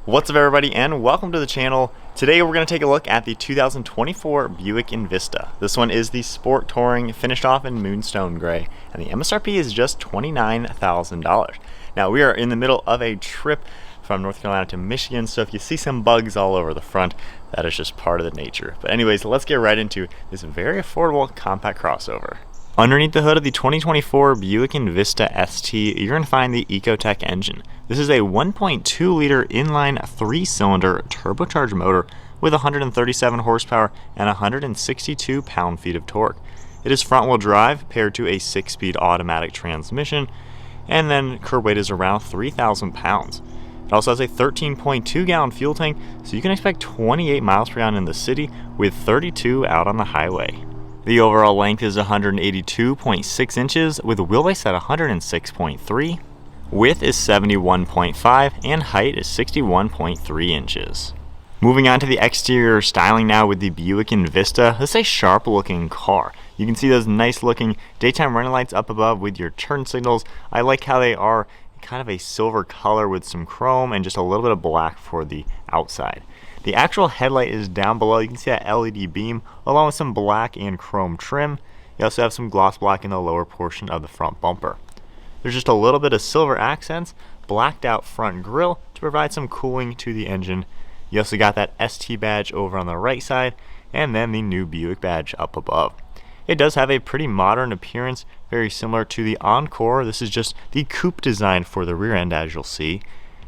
What's up everybody and welcome to the channel. Today we're going to take a look at the 2024 Buick Envista. This one is the Sport Touring, finished off in Moonstone Gray, and the MSRP is just $29,000. Now we are in the middle of a trip from North Carolina to Michigan, so if you see some bugs all over the front, that is just part of the nature. But anyways, let's get right into this very affordable compact crossover. Underneath the hood of the 2024 Buick Envista ST, you're going to find the Ecotec engine. This is a 1.2 liter inline 3-cylinder turbocharged motor with 137 horsepower and 162 pound-feet of torque. It is front-wheel drive paired to a 6-speed automatic transmission, and then curb weight is around 3,000 pounds. It also has a 13.2 gallon fuel tank, so you can expect 28 miles per gallon in the city with 32 out on the highway. The overall length is 182.6 inches with a wheelbase at 106.3. Width is 71.5 and height is 61.3 inches. Moving on to the exterior styling now with the Buick Envista. This is a sharp looking car. You can see those nice looking daytime running lights up above with your turn signals. I like how they are kind of a silver color with some chrome and just a little bit of black for the outside. The actual headlight is down below. You can see that LED beam along with some black and chrome trim. You also have some gloss black in the lower portion of the front bumper. There's just a little bit of silver accents, blacked out front grille to provide some cooling to the engine. You also got that ST badge over on the right side and then the new Buick badge up above. It does have a pretty modern appearance, very similar to the Encore. This is just the coupe design for the rear end, as you'll see.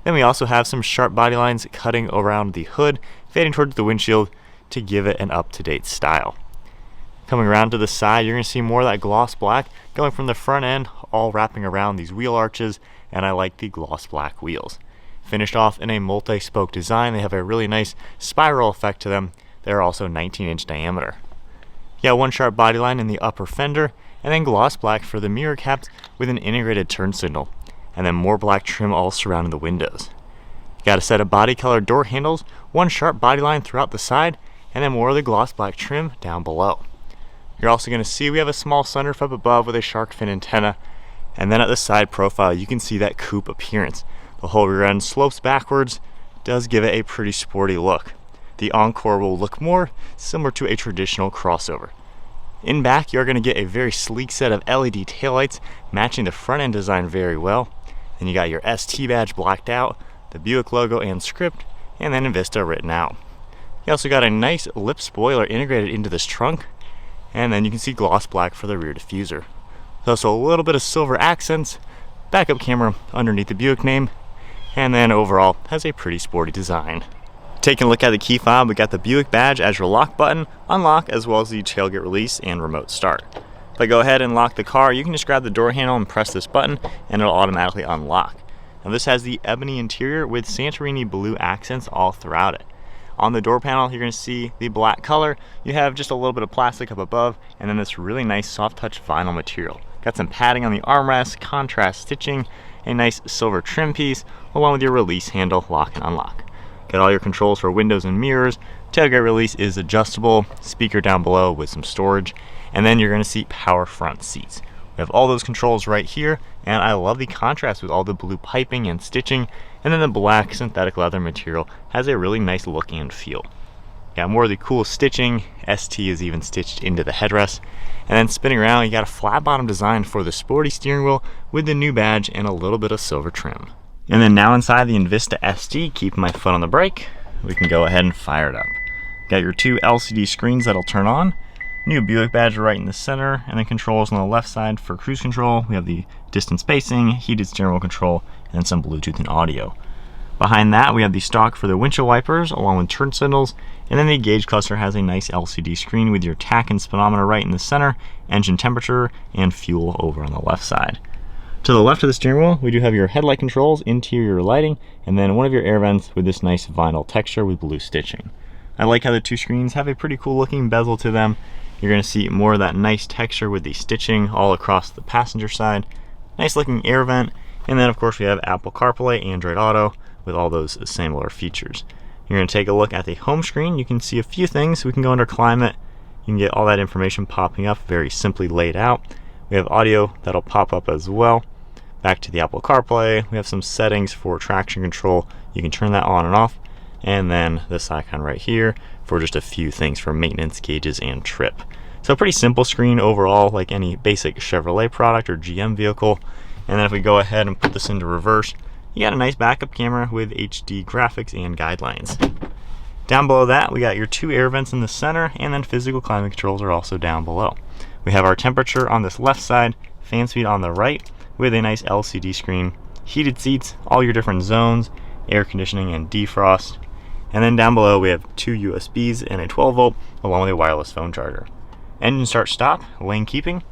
Then we also have some sharp body lines cutting around the hood, fading towards the windshield to give it an up-to-date style. Coming around to the side, you're going to see more of that gloss black going from the front end, all wrapping around these wheel arches, and I like the gloss black wheels. Finished off in a multi-spoke design, they have a really nice spiral effect to them. They're also 19-inch diameter. You got one sharp body line in the upper fender, and then gloss black for the mirror caps with an integrated turn signal, and then more black trim all surrounding the windows. You got a set of body colored door handles, one sharp body line throughout the side, and then more of the gloss black trim down below. You're also going to see we have a small sunroof up above with a shark fin antenna, and then at the side profile you can see that coupe appearance. The whole rear end slopes backwards, does give it a pretty sporty look. The Encore will look more similar to a traditional crossover. In back, you're going to get a very sleek set of LED taillights matching the front end design very well. Then you got your ST badge blacked out, the Buick logo and script, and then Envista written out. You also got a nice lip spoiler integrated into this trunk, and then you can see gloss black for the rear diffuser. There's also a little bit of silver accents, backup camera underneath the Buick name, and then overall has a pretty sporty design. Taking a look at the key fob, we got the Buick badge as your lock button, unlock, as well as the tailgate release and remote start. If I go ahead and lock the car, you can just grab the door handle and press this button and it'll automatically unlock. Now this has the ebony interior with Santorini blue accents all throughout it. On the door panel, you're going to see the black color. You have just a little bit of plastic up above and then this really nice soft touch vinyl material. Got some padding on the armrest, contrast stitching, a nice silver trim piece, along with your release handle, lock and unlock. Got all your controls for windows and mirrors. Tailgate release is adjustable, speaker down below with some storage, and then you're going to see power front seats. We have all those controls right here, and I love the contrast with all the blue piping and stitching, and then the black synthetic leather material has a really nice look and feel. Got more of the cool stitching. ST is even stitched into the headrest. And then spinning around, you got a flat bottom design for the sporty steering wheel with the new badge and a little bit of silver trim. And then now inside the Envista ST, keeping my foot on the brake, we can go ahead and fire it up. Got your two LCD screens that'll turn on, new Buick badge right in the center, and then controls on the left side for cruise control. We have the distance spacing, heated steering wheel control, and then some Bluetooth and audio. Behind that, we have the stock for the windshield wipers along with turn signals, and then the gauge cluster has a nice LCD screen with your tach and speedometer right in the center, engine temperature, and fuel over on the left side. To the left of the steering wheel, we do have your headlight controls, interior lighting, and then one of your air vents with this nice vinyl texture with blue stitching. I like how the two screens have a pretty cool looking bezel to them. You're going to see more of that nice texture with the stitching all across the passenger side. Nice looking air vent, and then of course we have Apple CarPlay, Android Auto with all those similar features. You're going to take a look at the home screen. You can see a few things. We can go under climate. You can get all that information popping up very simply laid out. We have audio that'll pop up as well. Back to the Apple CarPlay, we have some settings for traction control. You can turn that on and off. And then this icon right here for just a few things for maintenance, gauges, and trip. So pretty simple screen overall, like any basic Chevrolet product or GM vehicle. And then if we go ahead and put this into reverse, you got a nice backup camera with HD graphics and guidelines. Down below that, we got your 2 air vents in the center, and then physical climate controls are also down below. We have our temperature on this left side, fan speed on the right, with a nice LCD screen, heated seats, all your different zones, air conditioning and defrost. And then down below we have 2 USBs and a 12 volt along with a wireless phone charger. Engine start stop, lane keeping.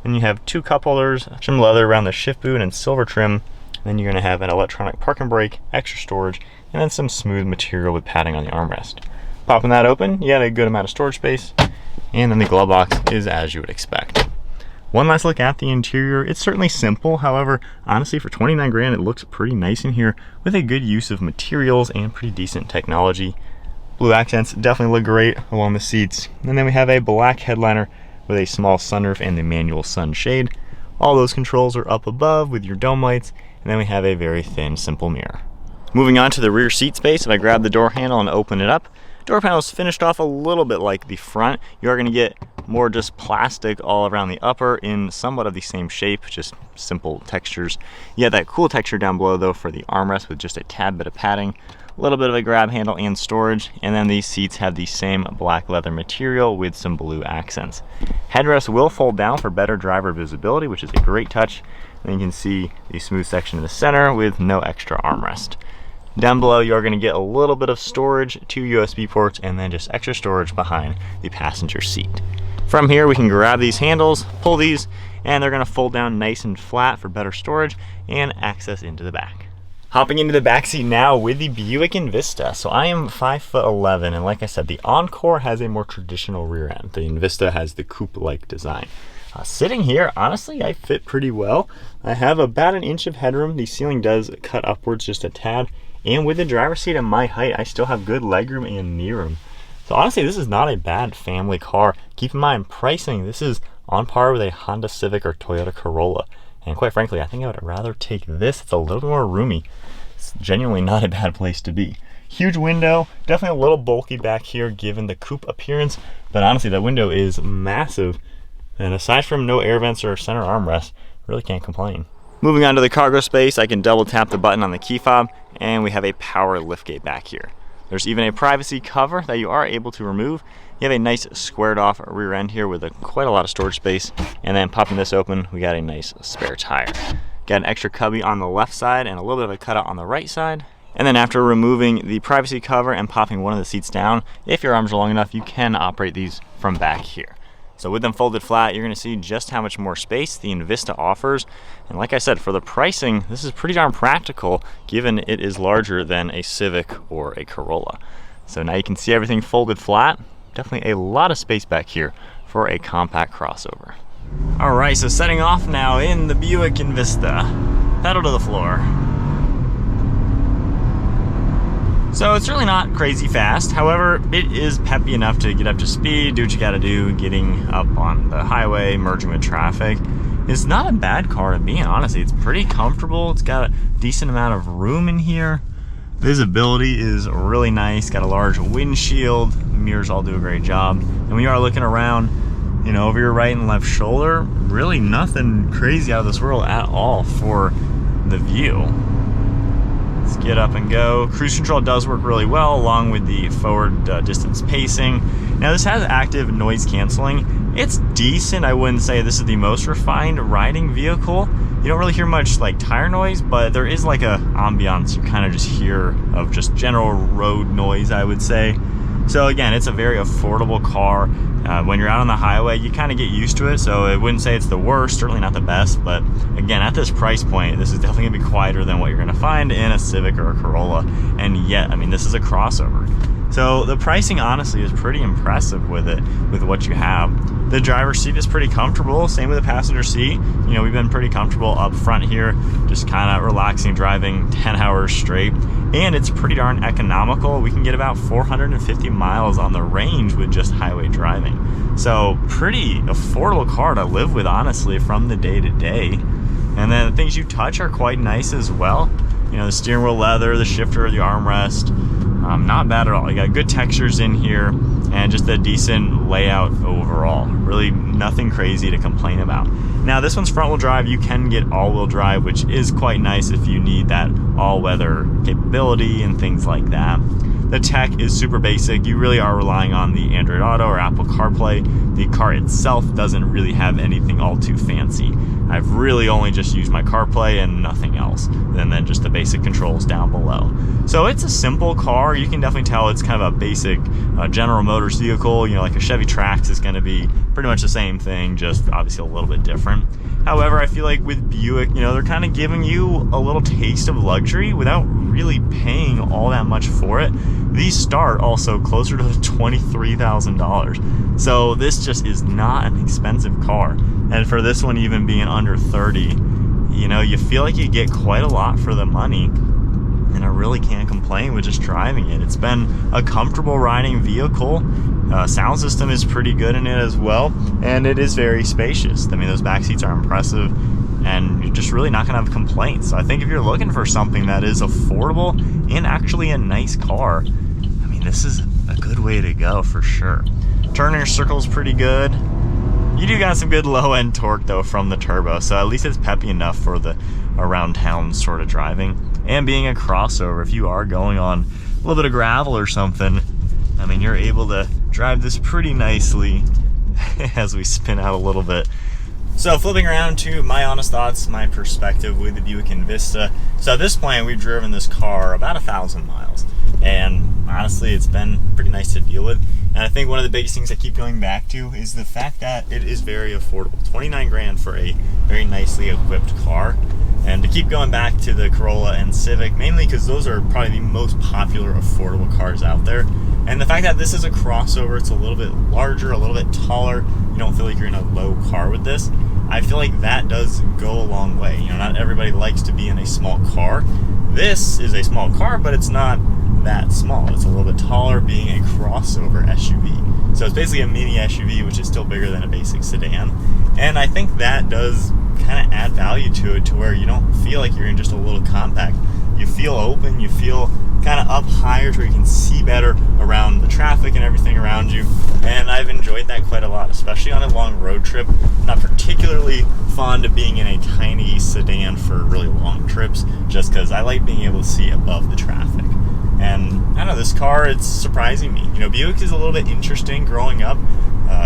Then you have 2 cup holders, trim leather around the shift boot and silver trim. Then you're going to have an electronic parking brake, extra storage, and then some smooth material with padding on the armrest. Popping that open, you got a good amount of storage space. And then the glove box is as you would expect. One last look at the interior. It's certainly simple, however, honestly for 29 grand it looks pretty nice in here with a good use of materials and pretty decent technology. Blue accents definitely look great along the seats. And then we have a black headliner with a small sunroof and the manual sunshade. All those controls are up above with your dome lights, and then we have a very thin, simple mirror. Moving on to the rear seat space, if I grab the door handle and open it up, door panel is finished off a little bit like the front. You are going to get more just plastic all around the upper in somewhat of the same shape, just simple textures. You have that cool texture down below though for the armrest with just a tad bit of padding, a little bit of a grab handle and storage, and then these seats have the same black leather material with some blue accents. Headrest will fold down for better driver visibility, which is a great touch. And you can see the smooth section in the center with no extra armrest. Down below you are going to get a little bit of storage, 2 USB ports, and then just extra storage behind the passenger seat. From here we can grab these handles, pull these, and they're going to fold down nice and flat for better storage and access into the back. Hopping into the back seat now with the Buick Envista. So I am 5'11", and like I said, the Encore has a more traditional rear end. The Envista has the coupe-like design. Sitting here, honestly, I fit pretty well. I have about an inch of headroom. The ceiling does cut upwards just a tad, and with the driver's seat at my height, I still have good legroom and knee room. So honestly, this is not a bad family car. Keep in mind, pricing, this is on par with a Honda Civic or Toyota Corolla. And quite frankly, I think I would rather take this. It's a little bit more roomy. It's genuinely not a bad place to be. Huge window, definitely a little bulky back here given the coupe appearance, but honestly, that window is massive. And aside from no air vents or center armrest, really can't complain. Moving on to the cargo space, I can double tap the button on the key fob, and we have a power liftgate back here. There's even a privacy cover that you are able to remove. You have a nice squared off rear end here with quite a lot of storage space. And then popping this open, we got a nice spare tire. Got an extra cubby on the left side and a little bit of a cutout on the right side. And then after removing the privacy cover and popping one of the seats down, if your arms are long enough, you can operate these from back here. So with them folded flat, you're going to see just how much more space the Envista offers. And like I said, for the pricing, this is pretty darn practical given it is larger than a Civic or a Corolla. So now you can see everything folded flat. Definitely a lot of space back here for a compact crossover. All right, so setting off now in the Buick Envista. Pedal to the floor. So it's really not crazy fast. However, it is peppy enough to get up to speed, do what you gotta do, getting up on the highway, merging with traffic. It's not a bad car to be in, honestly. It's pretty comfortable. It's got a decent amount of room in here. Visibility is really nice. Got a large windshield. The mirrors all do a great job. And when you are looking around, you know, over your right and left shoulder, really nothing crazy out of this world at all for the view. Let's get up and go. Cruise control does work really well along with the forward distance pacing. Now this has active noise canceling. It's decent. I wouldn't say this is the most refined riding vehicle. You don't really hear much like tire noise, but there is like a ambiance you kind of just hear of just general road noise, I would say. So again, it's a very affordable car. When you're out on the highway, you kind of get used to it, so I wouldn't say it's the worst, certainly not the best, but again, at this price point, this is definitely gonna be quieter than what you're gonna find in a Civic or a Corolla, and yet, I mean, this is a crossover. So the pricing honestly is pretty impressive with it, with what you have. The driver's seat is pretty comfortable, same with the passenger seat. You know, we've been pretty comfortable up front here, just kind of relaxing, driving 10 hours straight. And it's pretty darn economical. We can get about 450 miles on the range with just highway driving. So pretty affordable car to live with, honestly, from the day to day. And then the things you touch are quite nice as well. You know, the steering wheel leather, the shifter, the armrest, not bad at all. You got good textures in here and just a decent layout overall. Really nothing crazy to complain about. Now this one's front wheel drive. You can get all-wheel drive, which is quite nice if you need that all-weather capability and things like that. The tech is super basic. You really are relying on the Android Auto or Apple CarPlay. The car itself doesn't really have anything all too fancy. I've really only just used my CarPlay and nothing else, and then just the basic controls down below. So it's a simple car. You can definitely tell it's kind of a basic General Motors vehicle. You know, like a Chevy Trax is going to be pretty much the same thing, just obviously a little bit different. However, I feel like with Buick, you know, they're kind of giving you a little taste of luxury without really paying all that much for it. These start also closer to $23,000. So this just is not an expensive car. And for this one even being under 30, you know, you feel like you get quite a lot for the money. And I really can't complain with just driving it. It's been a comfortable riding vehicle. Sound system is pretty good in it as well, and it is very spacious. I mean, those back seats are impressive, and you're just really not gonna have complaints. So I think if you're looking for something that is affordable and actually a nice car, I mean, this is a good way to go for sure. Turning circle's pretty good. You do got some good low-end torque though from the turbo, so at least it's peppy enough for the around town sort of driving. And being a crossover, if you are going on a little bit of gravel or something, I mean, you're able to drive this pretty nicely as we spin out a little bit. So flipping around to my honest thoughts, my perspective with the Buick Envista. So at this point, we've driven this car about 1,000 miles. And honestly, it's been pretty nice to deal with. And I think one of the biggest things I keep going back to is the fact that it is very affordable. 29 grand for a very nicely equipped car. And to keep going back to the Corolla and Civic, mainly because those are probably the most popular affordable cars out there. And the fact that this is a crossover, it's a little bit larger, a little bit taller, you don't feel like you're in a low car with this. I feel like that does go a long way. You know, not everybody likes to be in a small car. This is a small car, but it's not that small. It's a little bit taller, being a crossover SUV. So it's basically a mini SUV, which is still bigger than a basic sedan. And I think that does kind of add value to it, to where you don't feel like you're in just a little compact. You feel open, you feel kind of up higher to where you can see better around the traffic and everything around you. And I've enjoyed that quite a lot, especially on a long road trip. I'm not particularly fond of being in a tiny sedan for really long trips, just because I like being able to see above the traffic. And I don't know, this car, it's surprising me. You know, Buick is a little bit interesting growing up.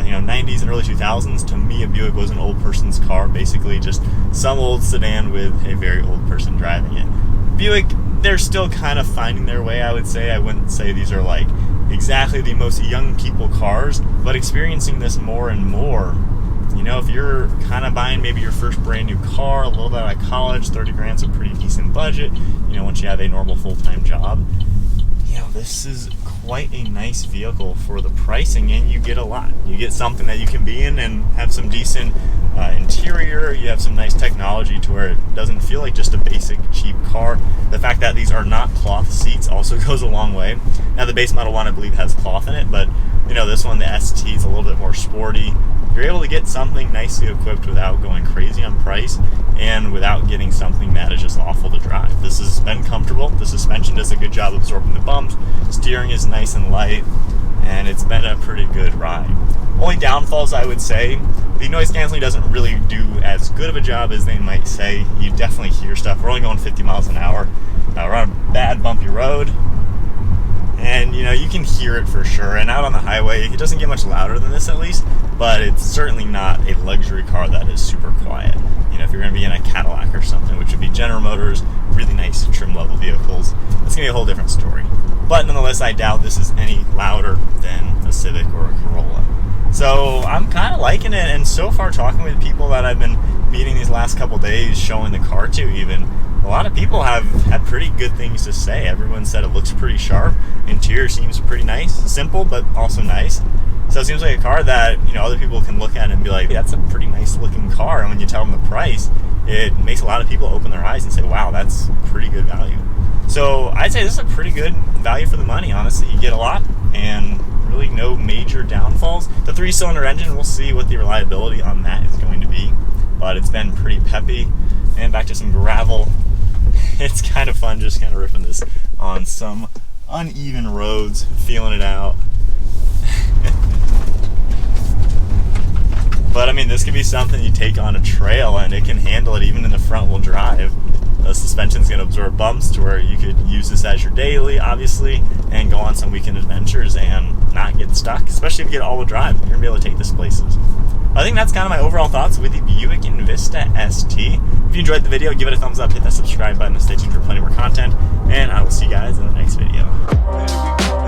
You know, 90s and early 2000s, to me, a Buick was an old person's car, basically just some old sedan with a very old person driving it. Buick, they're still kind of finding their way, I would say. I wouldn't say these are like exactly the most young people cars, but experiencing this more and more. You know, if you're kind of buying maybe your first brand new car, a little bit out of college, 30 grand's a pretty decent budget, you know, once you have a normal full-time job. You know, this is quite a nice vehicle for the pricing, and you get a lot. You get something that you can be in and have some decent interior. You have some nice technology to where it doesn't feel like just a basic cheap car. The fact that these are not cloth seats also goes a long way. Now the base model one, I believe, has cloth in it, but you know, this one, the ST, is a little bit more sporty. You're able to get something nicely equipped without going crazy on price and without getting something that is just awful to drive. This has been comfortable. The suspension does a good job absorbing the bumps. Steering is nice and light, and it's been a pretty good ride. Only downfalls, I would say, the noise canceling doesn't really do as good of a job as they might say. You definitely hear stuff. We're only going 50 miles an hour. We're on a bad bumpy road, and you know, you can hear it for sure. And out on the highway, it doesn't get much louder than this, at least, but it's certainly not a luxury car that is super quiet. You know, if you're going to be in a Cadillac or something, which would be General Motors, really nice trim level vehicles, it's going to be a whole different story. But nonetheless, I doubt this is any louder than a Civic or a Corolla. So I'm kind of liking it, and so far, talking with people that I've been meeting these last couple days, showing the car to even, a lot of people have had pretty good things to say. Everyone said it looks pretty sharp. Interior seems pretty nice, simple but also nice. So it seems like a car that, you know, other people can look at and be like, hey, that's a pretty nice looking car. And when you tell them the price, it makes a lot of people open their eyes and say, wow, that's pretty good value. So I'd say this is a pretty good value for the money, honestly. You get a lot and really no major downfalls. The 3-cylinder engine, we'll see what the reliability on that is going to be, but it's been pretty peppy. and back to some gravel. It's kind of fun just kind of ripping this on some uneven roads, feeling it out. But I mean, this can be something you take on a trail and it can handle it even in the front wheel drive. The suspension's going to absorb bumps to where you could use this as your daily, obviously, and go on some weekend adventures and not get stuck, especially if you get all-wheel drive. You're going to be able to take this places. I think that's kind of my overall thoughts with the Buick Envista ST. If you enjoyed the video, give it a thumbs up, hit that subscribe button, and stay tuned for plenty more content, and I will see you guys in the next video.